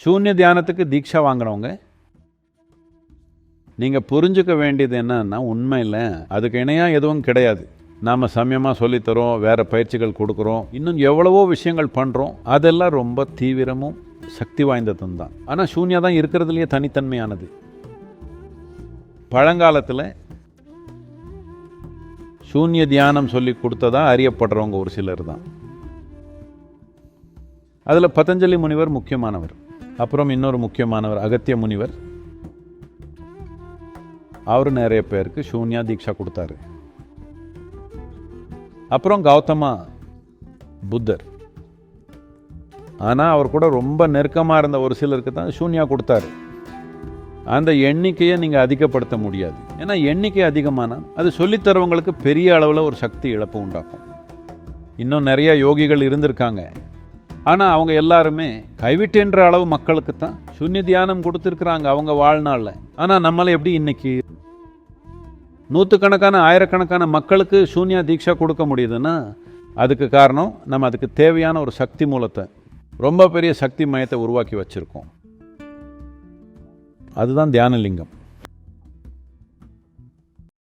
சூன்ய தியானத்துக்கு தீட்சா வாங்கினவங்க நீங்கள் புரிஞ்சுக்க வேண்டியது என்னன்னா, உண்மையில் அதுக்கு இணையாக எதுவும் கிடையாது. நாம் சமயமாக சொல்லித்தரோம், வேறு பயிற்சிகள் கொடுக்குறோம், இன்னும் எவ்வளவோ விஷயங்கள் பண்ணுறோம். அதெல்லாம் ரொம்ப தீவிரமும் சக்தி வாய்ந்ததும் தான். ஆனால் சூன்யா தான் இருக்கிறதுலையே தனித்தன்மையானது. பழங்காலத்தில் சூன்ய தியானம் சொல்லி கொடுத்ததா அறியப்படுறவங்க ஒரு சிலர் தான். அதில் பதஞ்சலி முனிவர் முக்கியமானவர். அப்புறம் இன்னொரு முக்கியமானவர் அகத்திய முனிவர். அவர் நிறைய பேருக்கு சூன்யா தீட்சா கொடுத்தாரு. அப்புறம் கௌதமா புத்தர். ஆனால் அவர் கூட ரொம்ப நெருக்கமாக இருந்த ஒரு சிலருக்கு தான் சூன்யா கொடுத்தாரு. அந்த எண்ணிக்கையை நீங்கள் அதிகப்படுத்த முடியாது. ஏன்னா எண்ணிக்கை அதிகமானால் அது சொல்லித்தரவங்களுக்கு பெரிய அளவில் ஒரு சக்தி இழப்பு உண்டாக்கும். இன்னும் நிறைய யோகிகள் இருந்திருக்காங்க. ஆனால் அவங்க எல்லாருமே கைவிட்டுன்ற அளவு மக்களுக்கு தான் சூன்ய தியானம் கொடுத்துருக்குறாங்க அவங்க வாழ்நாளில். ஆனால் நம்மளை எப்படி இன்னைக்கு நூற்றுக்கணக்கான ஆயிரக்கணக்கான மக்களுக்கு சூன்யா தீட்சா கொடுக்க முடியுதுன்னா அதுக்கு காரணம் நம்ம அதுக்கு தேவையான ஒரு சக்தி மூலத்தை, ரொம்ப பெரிய சக்தி மையத்தை உருவாக்கி வச்சுருக்கோம். அதுதான் தியானலிங்கம்.